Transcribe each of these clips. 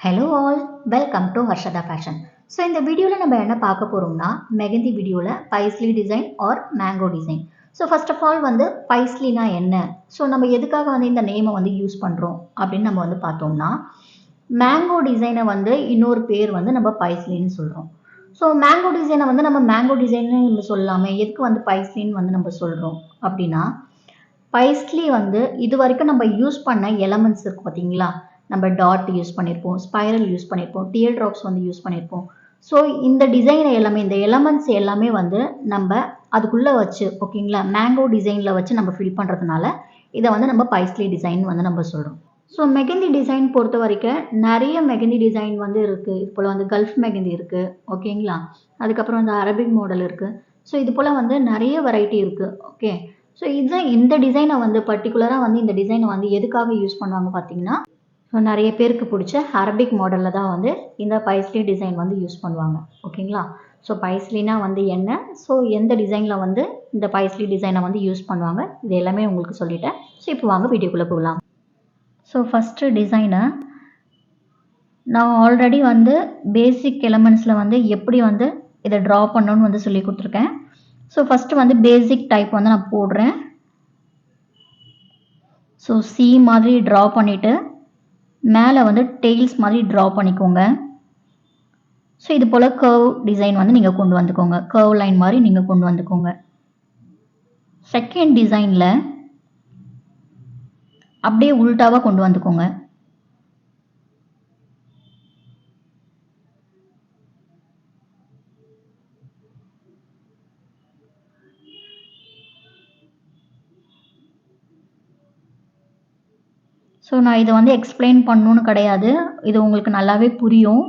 Hello all, welcome to Harshada Fashion. So இந்த வீடியோவில் நம்ம என்ன பார்க்க போகிறோம்னா மெகந்தி வீடியோவில் paisley design or mango design. So first of all வந்து பைஸ்லினா என்ன, ஸோ நம்ம எதுக்காக வந்து இந்த நேமை வந்து யூஸ் பண்ணுறோம் அப்படின்னு நம்ம வந்து பார்த்தோம்னா, மேங்கோ டிசைனை வந்து இன்னொரு பேர் வந்து நம்ம பைஸ்லின்னு சொல்கிறோம். ஸோ மேங்கோ டிசைனை வந்து நம்ம மேங்கோ டிசைன்னு நம்ம சொல்லாமல் எதுக்கு வந்து பைஸ்லின்னு வந்து நம்ம சொல்கிறோம் அப்படின்னா, பைஸ்லி வந்து இது வரைக்கும் நம்ம யூஸ் பண்ண எலமெண்ட்ஸ் இருக்குது பார்த்தீங்களா, நம்ம டாட் யூஸ் பண்ணியிருப்போம், ஸ்பைரல் யூஸ் பண்ணியிருப்போம், டியர் ட்ராப்ஸ் வந்து யூஸ் பண்ணியிருப்போம். ஸோ இந்த டிசைன் எல்லாமே, இந்த எலமெண்ட்ஸ் எல்லாமே வந்து நம்ம அதுக்குள்ளே வச்சு ஓகேங்களா மேங்கோ டிசைனில் வச்சு நம்ம ஃபில் பண்ணுறதுனால இதை வந்து நம்ம பைஸ்லி டிசைன் வந்து நம்ம சொல்கிறோம். ஸோ மெகந்தி டிசைன் பொறுத்த வரைக்கும் நிறைய மெகந்தி டிசைன் வந்து இருக்குது. இது போல் வந்து கல்ஃப் மெகந்தி இருக்குது ஓகேங்களா, அதுக்கப்புறம் வந்து அரபிக் மாடல் இருக்குது. ஸோ இது போல் வந்து நிறைய வெரைட்டி இருக்குது. ஓகே, ஸோ இதுதான் இந்த டிசைனை வந்து பர்டிகுலராக வந்து இந்த டிசைனை வந்து எதுக்காக யூஸ் பண்ணுவாங்க பார்த்தீங்கன்னா, ஸோ நிறைய பேருக்கு பிடிச்ச அரபிக் மாடலில் தான் வந்து இந்த பைஸ்லி டிசைன் வந்து யூஸ் பண்ணுவாங்க ஓகேங்களா. ஸோ பைஸ்லினா வந்து என்ன, ஸோ எந்த டிசைனில் வந்து இந்த பைஸ்லி டிசைனை வந்து யூஸ் பண்ணுவாங்க, இது எல்லாமே உங்களுக்கு சொல்லிட்டேன். ஸோ இப்போ வாங்க வீடியோக்குள்ளே போகலாம். ஸோ ஃபஸ்ட்டு டிசைனை நான் ஆல்ரெடி வந்து பேசிக் எலமெண்ட்ஸில் வந்து எப்படி வந்து இதை ட்ரா பண்ணணும்னு வந்து சொல்லி கொடுத்துருக்கேன். ஸோ ஃபஸ்ட்டு வந்து பேசிக் டைப் வந்து நான் போடுறேன். ஸோ சி மாதிரி ட்ரா பண்ணிவிட்டு மேலே வந்து டெய்ல்ஸ் மாதிரி ட்ரா பண்ணிக்கோங்க. ஸோ இது போல் கர்வ் டிசைன் வந்து நீங்கள் கொண்டு வந்துக்கோங்க, கர்வ் லைன் மாதிரி நீங்கள் கொண்டு வந்துக்கோங்க. செகண்ட் டிசைனில் அப்படியே உல்டாவாக கொண்டு வந்துக்கோங்க. ஸோ நான் இதை வந்து எக்ஸ்பிளைன் பண்ணணுன்னு கிடையாது, இது உங்களுக்கு நல்லாவே புரியும்.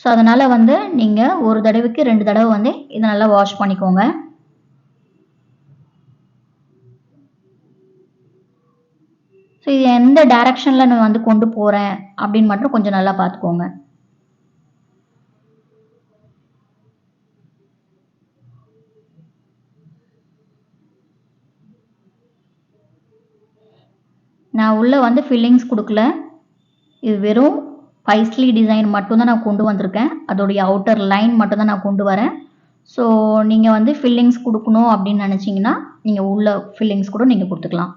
ஸோ அதனால் வந்து நீங்கள் ஒரு தடவைக்கு 2 தடவை வந்து இதை நல்லா வாஷ் பண்ணிக்கோங்க. ஸோ இது எந்த டைரக்ஷனில் நான் வந்து கொண்டு போகிறேன் அப்படின்னு மட்டும் கொஞ்சம் நல்லா பார்த்துக்கோங்க. நான் உள்ளே வந்து ஃபில்லிங்ஸ் கொடுக்கல, இது வெறும் பைஸ்லி டிசைன் மட்டும்தான் நான் கொண்டு வந்திருக்கேன், அதோடைய அவுட்டர் லைன் மட்டும்தான் நான் கொண்டு வரேன். ஸோ நீங்கள் வந்து ஃபில்லிங்ஸ் கொடுக்கணும் அப்படின்னு நினச்சிங்கன்னா நீங்கள் உள்ள ஃபில்லிங்ஸ் கூட நீங்கள் கொடுத்துக்கலாம்.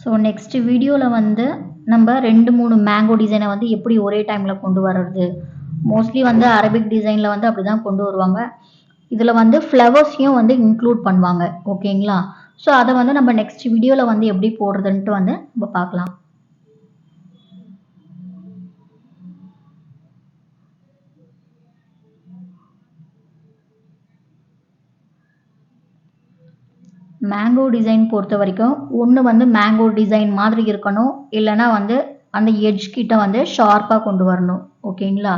ஸோ நெக்ஸ்ட் வீடியோவில் வந்து நம்ம 2-3 மேங்கோ டிசைனை வந்து எப்படி ஒரே டைமில் கொண்டு வர்றது, மோஸ்ட்லி வந்து அரபிக் டிசைனில் வந்து அப்படி தான் கொண்டு வருவாங்க. இதில் வந்து ஃப்ளவர்ஸையும் வந்து இன்க்ளூட் பண்ணுவாங்க ஓகேங்களா. ஸோ அதை வந்து நம்ம நெக்ஸ்ட் வீடியோவில் வந்து எப்படி போடுறதுன்ட்டு வந்து நம்ம பார்க்கலாம். மேங்கோ டிசைன் பொறுத்த வரைக்கும் ஒன்று வந்து மேங்கோ டிசைன் மாதிரி இருக்கணும், இல்லைனா வந்து அந்த எட்ஜ் கிட்ட வந்து ஷார்ப்பாக கொண்டு வரணும் ஓகேங்களா.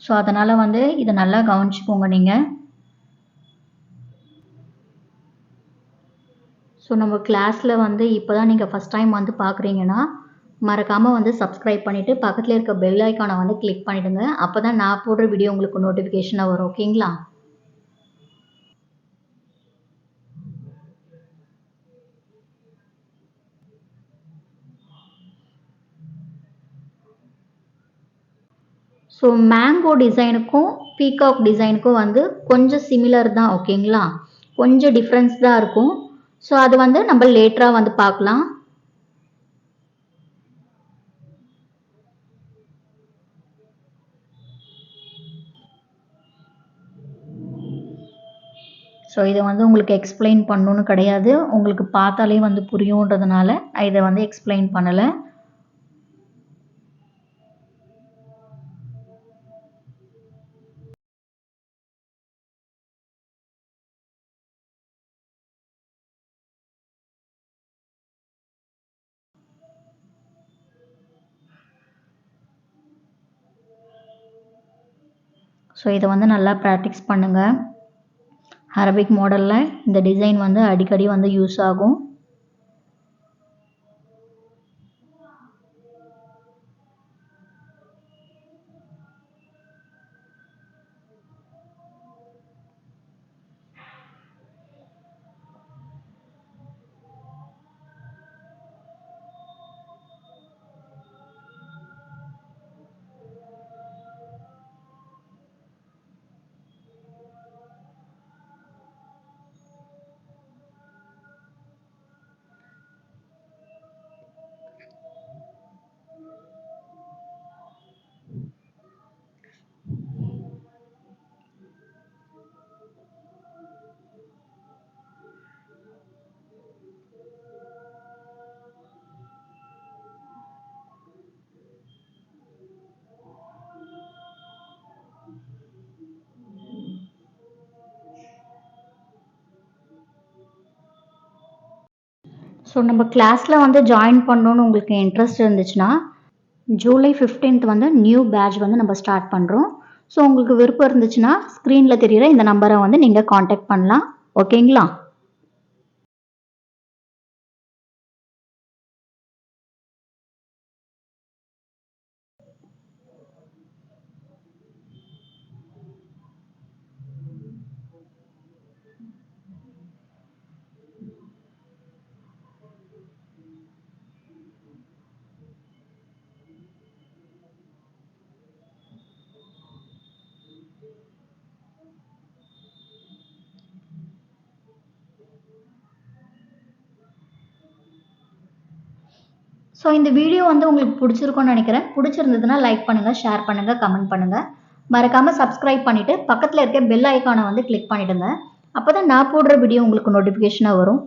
ஸோ அதனால் வந்து இதை நல்லா கவனிச்சுக்கோங்க நீங்கள். ஸோ நம்ம கிளாஸில் வந்து இப்போ தான் நீங்கள் ஃபஸ்ட் டைம் வந்து பார்க்குறீங்கன்னா மறக்காமல் வந்து சப்ஸ்கிரைப் பண்ணிவிட்டு பக்கத்தில் இருக்க பெல் ஐக்கானை வந்து கிளிக் பண்ணிவிடுங்க, அப்போ தான் நான் போடுற வீடியோ உங்களுக்கு நோட்டிஃபிகேஷனாக வரும் ஓகேங்களா. ஸோ மேங்கோ டிசைனுக்கும் பீகாக் டிசைனுக்கும் வந்து கொஞ்சம் சிமிலர் தான் ஓகேங்களா, கொஞ்சம் டிஃப்ரென்ஸ் தான் இருக்கும். ஸோ அது வந்து நம்ம லேட்டராக வந்து பார்க்கலாம். ஸோ இதை வந்து உங்களுக்கு எக்ஸ்பிளைன் பண்ணணுன்னு கிடையாது, உங்களுக்கு பார்த்தாலே வந்து புரியுன்றதுனால நான் இதை வந்து எக்ஸ்பிளைன் பண்ணலை. ஸோ இதை வந்து நல்லா ப்ராக்டிஸ் பண்ணுங்கள். அரபிக் மாடலில் இந்த டிசைன் வந்து அடிக்கடி வந்து யூஸ் ஆகும். ஸோ நம்ம கிளாஸில் வந்து ஜாயின் பண்ணணுன்னு உங்களுக்கு இன்ட்ரெஸ்ட் இருந்துச்சுன்னா ஜூலை 15th வந்து நியூ பேட்ச் வந்து நம்ம ஸ்டார்ட் பண்ணுறோம். ஸோ உங்களுக்கு விருப்பம் இருந்துச்சுன்னா ஸ்க்ரீனில் தெரிகிற இந்த நம்பரை வந்து நீங்கள் காண்டாக்ட் பண்ணலாம். ஓகேங்களா? ஸோ இந்த வீடியோ வந்து உங்களுக்கு பிடிச்சிருக்கும்னு நினைக்கிறேன். பிடிச்சிருந்ததுன்னா லைக் பண்ணுங்கள், ஷேர் பண்ணுங்கள், கமெண்ட் பண்ணுங்கள். மறக்காமல் சப்ஸ்கிரைப் பண்ணிவிட்டு பக்கத்தில் இருக்க பெல் ஐக்கானை வந்து கிளிக் பண்ணிவிடுங்க. அப்போ தான் நான் போடுற வீடியோ உங்களுக்கு நோட்டிஃபிகேஷனாக வரும்.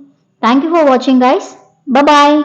தேங்க்யூ ஃபார் வாட்சிங் கைஸ். பபாய்.